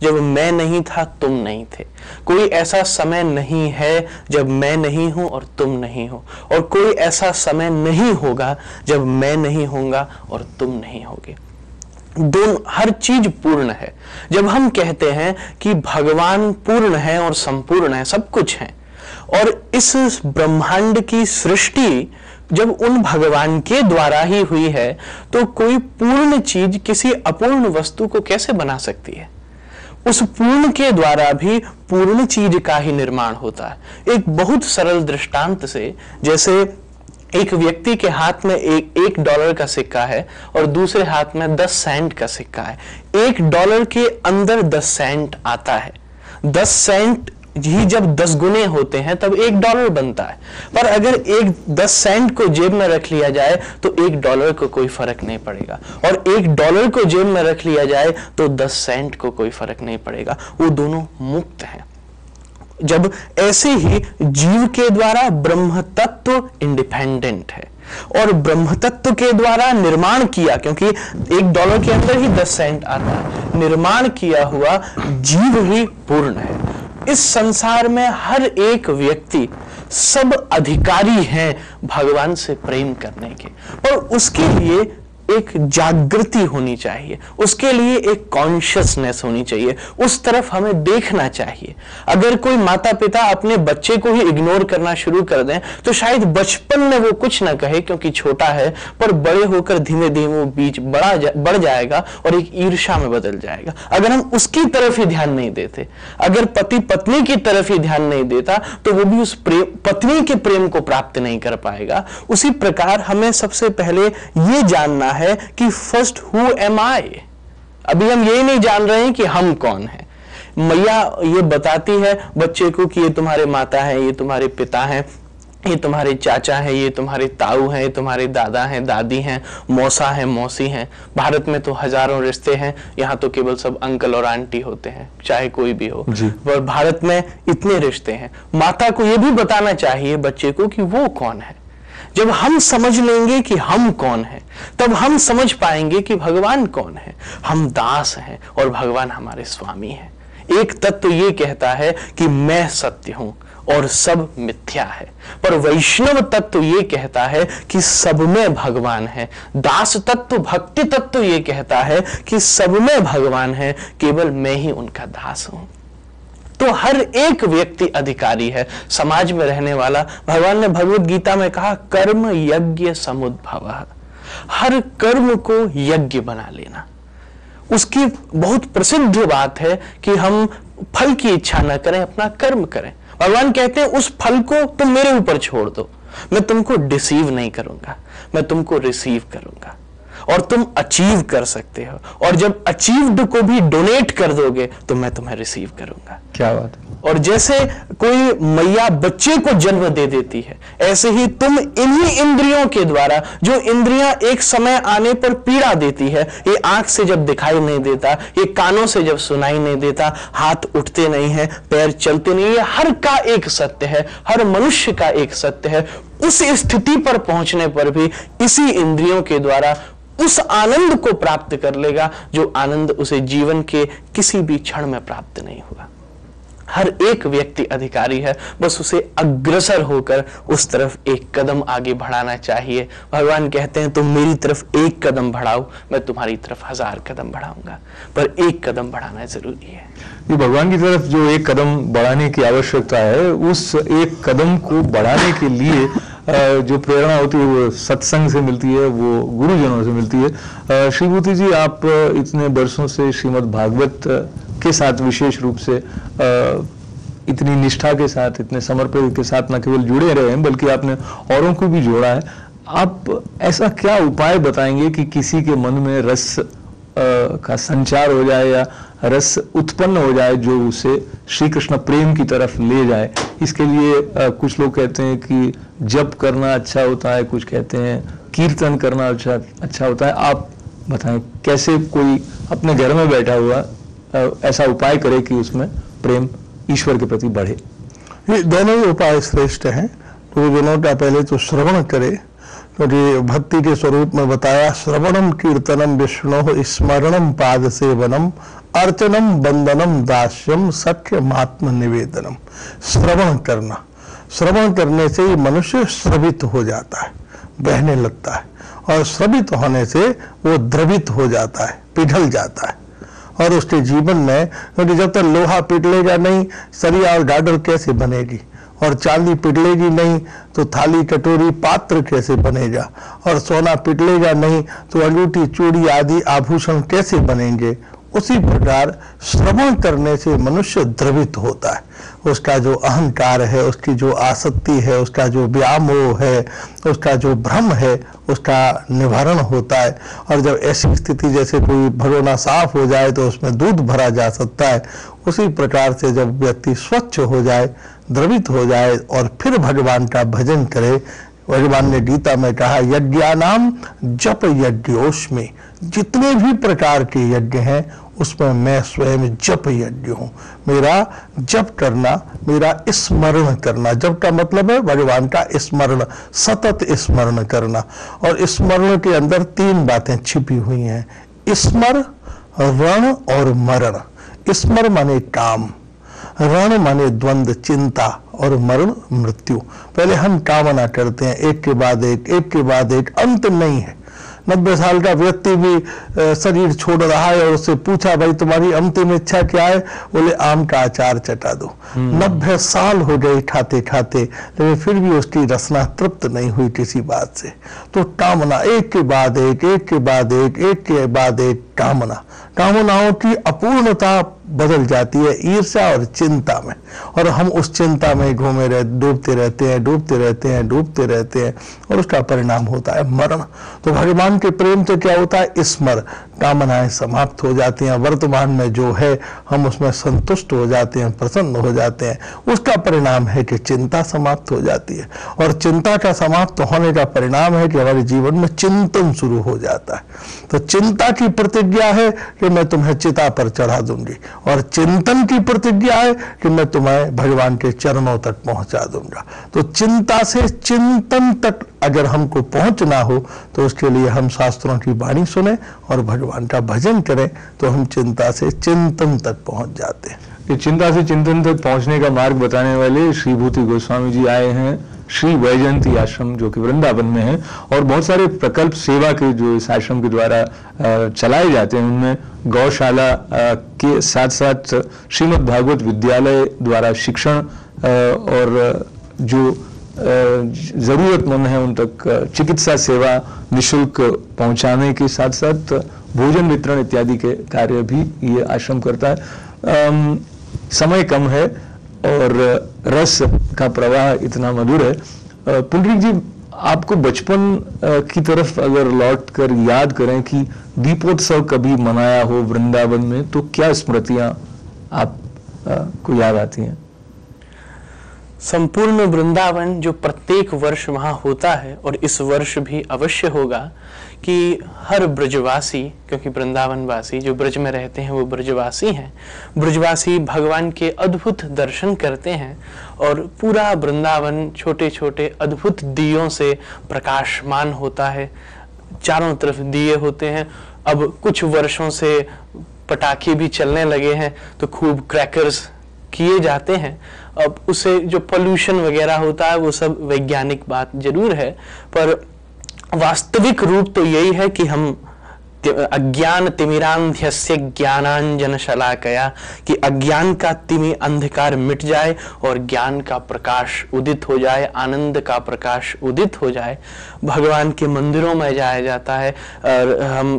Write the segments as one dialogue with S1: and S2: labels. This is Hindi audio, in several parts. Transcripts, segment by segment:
S1: जब मैं नहीं था तुम नहीं थे। कोई ऐसा समय नहीं है जब मैं नहीं हूं और तुम नहीं हो, और कोई ऐसा समय नहीं होगा जब मैं नहीं होऊंगा और तुम नहीं होगे। दोनों, हर चीज पूर्ण है। जब हम कहते हैं कि भगवान पूर्ण है और संपूर्ण है, सब कुछ है, और इस ब्रह्मांड की सृष्टि जब उन भगवान के द्वारा ही हुई है, तो कोई पूर्ण चीज किसी अपूर्ण वस्तु को कैसे बना सकती है? उस पूर्ण के द्वारा भी पूर्ण चीज का ही निर्माण होता है। एक बहुत सरल दृष्टांत से, जैसे एक व्यक्ति के हाथ में एक डॉलर का सिक्का है और दूसरे हाथ में 10 सेंट का सिक्का है। $1 के अंदर 10 सेंट आता है। 10 सेंट ही जब 10 गुने होते हैं तब $1 बनता है। पर अगर 10 सेंट को जेब में रख लिया जाए तो $1 को कोई फर्क नहीं पड़ेगा, और $1 को जेब में रख लिया जाए तो 10 सेंट को कोई फर्क नहीं पड़ेगा। वो दोनों मुक्त हैं। जब ऐसे ही जीव के द्वारा ब्रह्म तत्व इंडिपेंडेंट है, और ब्रह्म तत्व के द्वारा निर्माण किया, क्योंकि $1 के अंदर ही 10 सेंट आता है, निर्माण किया हुआ जीव ही पूर्ण है। इस संसार में हर एक व्यक्ति, सब अधिकारी हैं भगवान से प्रेम करने के, और उसके लिए एक जागृति होनी चाहिए, उसके लिए एक कॉन्शियसनेस होनी चाहिए, उस तरफ हमें देखना चाहिए। अगर कोई माता पिता अपने बच्चे को ही इग्नोर करना शुरू कर दें तो शायद बचपन में वो कुछ ना कहे क्योंकि छोटा है, पर बड़े होकर धीमे धीमे वो बीच बढ़ जाएगा और एक ईर्ष्या में बदल जाएगा। अगर हम उसकी तरफ ही ध्यान नहीं देते, अगर पति पत्नी की तरफ ही ध्यान नहीं देता, तो वो भी उस पत्नी के प्रेम को प्राप्त नहीं कर पाएगा। उसी प्रकार हमें सबसे पहले ये जानना है कि फर्स्ट हु एम आई। अभी हम यही नहीं जान रहे हैं कि हम कौन हैं। मैया ये बताती है बच्चे को कि ये तुम्हारे माता हैं, ये तुम्हारे पिता हैं, ये तुम्हारे चाचा हैं, ये तुम्हारे ताऊ हैं, ये तुम्हारे दादा हैं, दादी हैं, मौसा हैं, मौसी हैं। भारत में तो हजारों रिश्ते हैं, यहाँ तो केवल सब अंकल और आंटी होते हैं, चाहे कोई भी हो। और भारत में इतने रिश्ते हैं। माता को ये भी बताना चाहिए बच्चे को कि वो कौन है। जब हम समझ लेंगे कि हम कौन है, तब हम समझ पाएंगे कि भगवान कौन है। हम दास हैं और भगवान हमारे स्वामी हैं। एक तत्व ये कहता है कि मैं सत्य हूं और सब मिथ्या है, पर वैष्णव तत्व ये कहता है कि सब में भगवान है। दास तत्व, भक्ति तत्व ये कहता है कि सब में भगवान है, केवल मैं ही उनका दास हूं। तो हर एक व्यक्ति अधिकारी है समाज में रहने वाला। भगवान ने भगवत गीता में कहा, कर्म यज्ञ समुद्भवः। हर कर्म को यज्ञ बना लेना। उसकी बहुत प्रसिद्ध बात है कि हम फल की इच्छा न करें, अपना कर्म करें। भगवान कहते हैं उस फल को तुम मेरे ऊपर छोड़ दो, मैं तुमको डिसीव नहीं करूंगा, मैं तुमको रिसीव करूंगा, और तुम अचीव कर सकते हो। और जब अचीव्ड को भी डोनेट कर दोगे तो मैं तुम्हें रिसीव करूंगा।
S2: क्या बात है।
S1: और जैसे कोई मैया बच्चे को जन्म दे देती है, ऐसे ही तुम इन्हीं इंद्रियों के द्वारा, जो इंद्रियां एक समय आने पर पीड़ा देती है, ये आंख से जब दिखाई नहीं देता, ये कानों से जब सुनाई नहीं देता, हाथ उठते नहीं है, पैर चलते नहीं है, हर का एक सत्य है, हर मनुष्य का एक सत्य है। उस स्थिति पर पहुंचने पर भी इसी इंद्रियों के द्वारा उस आनंद को प्राप्त कर लेगा जो आनंद उसे जीवन के किसी भी क्षण में प्राप्त नहीं हुआ। हर एक व्यक्ति अधिकारी है, बस उसे अग्रसर होकर उस तरफ एक कदम आगे बढ़ाना चाहिए। भगवान कहते हैं तुम मेरी तरफ एक कदम बढ़ाओ, मैं तुम्हारी तरफ 1000 कदम बढ़ाऊंगा, पर एक कदम बढ़ाना जरूरी है।
S2: ये भगवान की तरफ जो एक कदम बढ़ाने की आवश्यकता है, उस एक कदम को बढ़ाने के लिए जो प्रेरणा होती है वो सत्संग से मिलती है, वो गुरुजनों से मिलती है। श्रीभूति जी, आप इतने वर्षों से श्रीमद् भागवत के साथ विशेष रूप से इतनी निष्ठा के साथ, इतने समर्पण के साथ न केवल जुड़े रहे हैं बल्कि आपने औरों को भी जोड़ा है। आप ऐसा क्या उपाय बताएंगे कि किसी के मन में रस का संचार हो जाए या रस उत्पन्न हो जाए जो उसे श्री कृष्ण प्रेम की तरफ ले जाए? इसके लिए कुछ लोग कहते हैं कि जप करना अच्छा होता है, कुछ कहते हैं कीर्तन करना अच्छा होता है। आप बताएं कैसे कोई अपने घर में बैठा हुआ ऐसा उपाय करे कि उसमें प्रेम ईश्वर के प्रति बढ़े?
S3: ये दोनों ही उपाय श्रेष्ठ हैं। तो दोनों का पहले तो श्रवण करे, क्योंकि भक्ति के स्वरूप में बताया, श्रवणम कीर्तनम विष्णु स्मरणम पाद सेवनम अर्चनम बंदनम दास्यम सख्यमात्म निवेदनम। श्रवण करना, श्रवण करने से मनुष्य श्रवित हो जाता है, बहने लगता है, और श्रवित होने से वो द्रवित हो जाता है, पिघल जाता है। और उसके जीवन में, क्योंकि जब तक लोहा पिघलेगा नहीं, सरिया और गाडर कैसे बनेगी, और चांदी पिघलेगी नहीं तो थाली कटोरी पात्र कैसे बनेगा, और सोना पिघलेगा नहीं तो अंगूठी चूड़ी आदि आभूषण कैसे बनेंगे। उसी प्रकार श्रवण करने से मनुष्य द्रवित होता है, उसका जो अहंकार है, उसकी जो आसक्ति है, उसका जो व्यामोह है, उसका जो भ्रम है, उसका निवारण होता है। और जब ऐसी स्थिति जैसे कोई भगोना साफ हो जाए तो उसमें दूध भरा जा सकता है, उसी प्रकार से जब व्यक्ति स्वच्छ हो जाए, द्रवित हो जाए और फिर भगवान का भजन करे। भगवान ने गीता में कहा, यज्ञानाम जप यज्ञोस्मि, जितने भी प्रकार के यज्ञ हैं उसमें मैं स्वयं जप यज्ञ हूँ। मेरा जप करना, मेरा स्मरण करना, जप का मतलब है भगवान का स्मरण, सतत स्मरण करना। और स्मरण के अंदर तीन बातें छिपी हुई हैं, स्मर, रण और मरण। स्मर माने काम, रण माने द्वंद्व चिंता, और मरण मृत्यु। पहले हम कामना करते हैं, एक के बाद एक, एक के बाद एक, अंत नहीं है। 90 साल का व्यक्ति भी शरीर छोड़ रहा है और उससे पूछा, भाई तुम्हारी अंतिम इच्छा क्या है? बोले आम का अचार चटा दो। 90 साल हो गए खाते खाते, लेकिन फिर भी उसकी रसना तृप्त नहीं हुई किसी बात से। तो कामना, एक के बाद एक, एक के बाद एक, एक के बाद एक कामना। कामनाओं की अपूर्णता बदल जाती है ईर्ष्या और चिंता में, और हम उस चिंता में डूबते रहते हैं, डूबते रहते हैं, डूबते रहते हैं, और उसका परिणाम होता है मरण। तो भगवान के प्रेम से क्या होता है? स्मर, कामनाएं समाप्त हो जाती हैं, वर्तमान में जो है हम उसमें संतुष्ट हो जाते हैं, प्रसन्न हो जाते हैं। उसका परिणाम है कि चिंता समाप्त हो जाती है, और चिंता का समाप्त होने का परिणाम है कि हमारे जीवन में चिंतन शुरू हो जाता है। तो चिंता की प्रतिज्ञा है कि मैं तुम्हें चिता पर चढ़ा दूंगी, और चिंतन की प्रतिज्ञा है कि मैं तुम्हें भगवान के चरणों तक पहुंचा दूंगा। तो चिंता से चिंतन तक अगर हमको पहुंचना हो तो उसके लिए हम शास्त्रों की वाणी सुने और भगवान का भजन करें, तो हम चिंता से चिंतन तक पहुंच जाते हैं।
S2: ये चिंता से चिंतन तक पहुंचने का मार्ग बताने वाले श्री भूति गोस्वामी जी आए हैं श्री वैजयंती आश्रम, जो कि वृंदावन में है, और बहुत सारे प्रकल्प सेवा के जो इस आश्रम के द्वारा चलाए जाते हैं, उनमें गौशाला के साथ साथ श्रीमद् भागवत विद्यालय द्वारा शिक्षण और जो जरूरतमंद है उन तक चिकित्सा सेवा निःशुल्क पहुंचाने के साथ साथ भोजन वितरण इत्यादि के कार्य भी ये आश्रम करता है। समय कम है और रस का प्रवाह इतना मधुर है। पुंडरीक जी, आपको बचपन की तरफ अगर लौट कर याद करें कि दीपोत्सव कभी मनाया हो वृंदावन में, तो क्या स्मृतियां आप को याद आती हैं?
S1: संपूर्ण वृंदावन जो प्रत्येक वर्ष वहां होता है, और इस वर्ष भी अवश्य होगा, कि हर ब्रजवासी, क्योंकि वृंदावन वासी जो ब्रज में रहते हैं वो ब्रजवासी हैं, ब्रजवासी भगवान के अद्भुत दर्शन करते हैं, और पूरा वृंदावन छोटे छोटे अद्भुत दियों से प्रकाशमान होता है। चारों तरफ दिए होते हैं। अब कुछ वर्षों से पटाखे भी चलने लगे हैं, तो खूब क्रैकर्स किए जाते हैं। अब उसे जो पोल्यूशन वगैरह होता है वो सब वैज्ञानिक बात जरूर है, पर वास्तविक रूप तो यही है कि हम अज्ञान तिमिरांध्यस्य ज्ञानांजन शलाकया, कि अज्ञान का तिमि अंधकार मिट जाए और ज्ञान का प्रकाश उदित हो जाए, आनंद का प्रकाश उदित हो जाए। भगवान के मंदिरों में जाया जाता है। और हम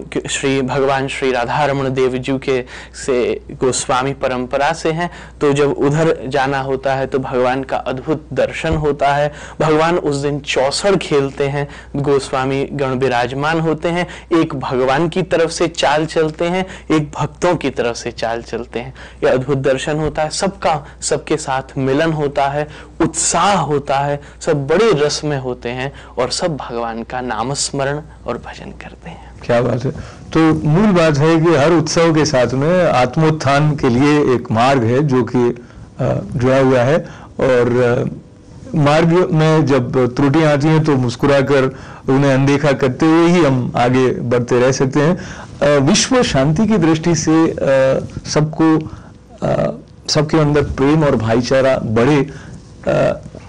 S1: भगवान श्री राधारमण देव जी के से गोस्वामी परंपरा से हैं, तो जब उधर जाना होता है तो भगवान का अद्भुत दर्शन होता है। भगवान उस दिन चौसड़ खेलते हैं, गोस्वामी गण विराजमान होते हैं, एक भगवान की तरफ से चाल चलते हैं, एक भक्तों की तरफ से चाल चलते हैं। यह अद्भुत दर्शन होता है, सबका सबके साथ मिलन होता है, उत्साह होता है, सब बड़े रस में होते हैं और सब भगवान का नाम स्मरण और भजन करते हैं।
S2: क्या बात है। तो मूल बात है कि हर उत्सव के साथ में आत्मोत्थान के लिए एक मार्ग है जो कि जुड़ा हुआ है, और मार्ग में जब त्रुटियां आती हैं तो मुस्कुराकर उन्हें अनदेखा करते हुए ही हम आगे बढ़ते रह सकते हैं। विश्व शांति की दृष्टि से सबके अंदर प्रेम और भाईचारा बढ़े,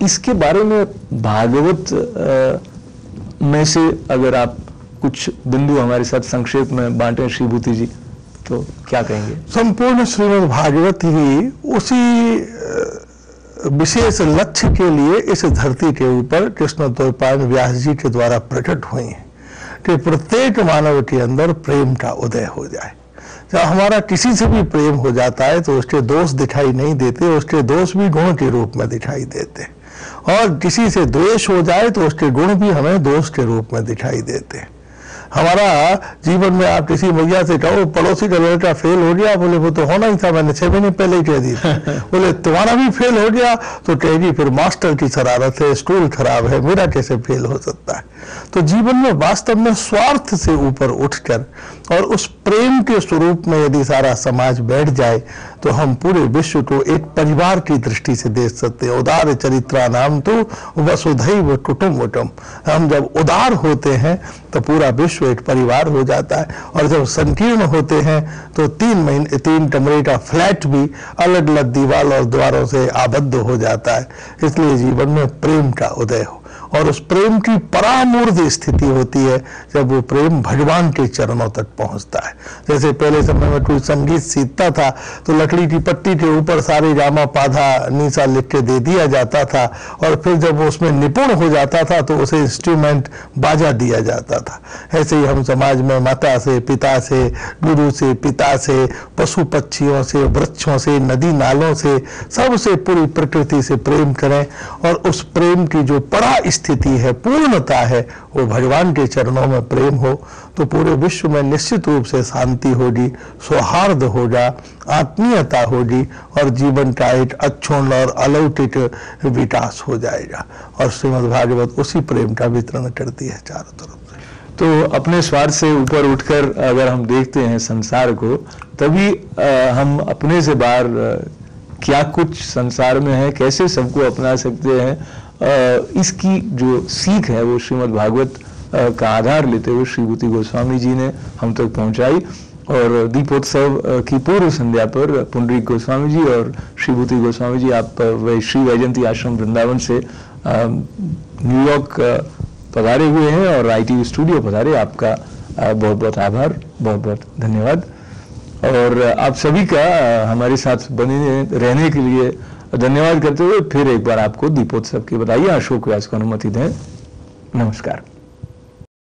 S2: इसके बारे में भागवत में से अगर आप कुछ बिंदु हमारे साथ संक्षेप में बांटें श्रीभूति जी, तो क्या कहेंगे?
S3: संपूर्ण श्रीमद् भागवत ही उसी विशेष लक्ष्य के लिए इस धरती के ऊपर कृष्णद्वैपायन व्यास जी के द्वारा प्रकट हुई है कि प्रत्येक मानव के अंदर प्रेम का उदय हो जाए। जब हमारा किसी से भी प्रेम हो जाता है तो उसके दोष दिखाई नहीं देते, उसके दोष भी गुण के रूप में दिखाई देते, और किसी से द्वेष हो जाए तो उसके गुण भी हमें दोष के रूप में दिखाई देते। हमारा जीवन में आप किसी भैया से कहो पड़ोसी का लड़का फेल हो गया, बोले वो तो होना ही था, मैंने 6 महीने पहले ही कह दी। बोले तुम्हारा भी फेल हो गया, तो कहेगी फिर मास्टर की शरारत है, स्कूल खराब है, मेरा कैसे फेल हो सकता है। तो जीवन में वास्तव में स्वार्थ से ऊपर उठकर और उस प्रेम के स्वरूप में यदि सारा समाज बैठ जाए तो हम पूरे विश्व को एक परिवार की दृष्टि से देख सकते हैं। उदार चरित्रा नाम तो वसुधैव कुटुम्बकम्। हम जब उदार होते हैं तो पूरा विश्व एक परिवार हो जाता है, और जब संकीर्ण होते हैं तो 3 कमरे का फ्लैट भी अलग अलग दीवार और द्वारों से आबद्ध हो जाता है। इसलिए जीवन में प्रेम का उदय हो, और उस प्रेम की परामूर्त स्थिति होती है जब वो प्रेम भगवान के चरणों तक पहुंचता है। जैसे पहले समय में कोई संगीत सीखता था तो लकड़ी की पट्टी के ऊपर सारे गामा पाधा नीसा लिख के दे दिया जाता था, और फिर जब वो उसमें निपुण हो जाता था तो उसे इंस्ट्रूमेंट बाजा दिया जाता था। ऐसे ही हम समाज में माता से, पिता से, गुरु से, पिता से, पशु पक्षियों से, वृक्षों से, नदी नालों से, सबसे पूरी प्रकृति से प्रेम करें, और उस प्रेम की जो परा स्थिति है, पूर्णता है, वो भगवान के चरणों में प्रेम हो तो पूरे विश्व में निश्चित रूप से शांति होगी, सौहार्द होगा, आत्मीयता होगी, और जीवन का एक अक्षुण्ण और अलौकिक विकास हो जाएगा। और श्रीमद् भागवत उसी प्रेम का वितरण करती है चारों तरफ से।
S2: तो अपने स्वार्थ से ऊपर उठकर अगर हम देखते हैं संसार को, तभी हम अपने से बाहर क्या कुछ संसार में है, कैसे सबको अपना सकते हैं, इसकी जो सीख है वो श्रीमद् भागवत का आधार लेते हुए श्रीभूति गोस्वामी जी ने हम तक पहुंचाई। और दीपोत्सव की पूर्व संध्या पर पुंडरीक गोस्वामी जी और श्रीभूति गोस्वामी जी, आप श्री वैजयंती आश्रम वृंदावन से न्यूयॉर्क पधारे हुए हैं और ITV स्टूडियो पधारे। आपका बहुत बहुत आभार, बहुत बहुत धन्यवाद। और आप सभी का हमारे साथ बने रहने के लिए धन्यवाद करते हुए फिर एक बार आपको दीपोत्सव की बधाई। अशोक व्यास को अनुमति दें। नमस्कार।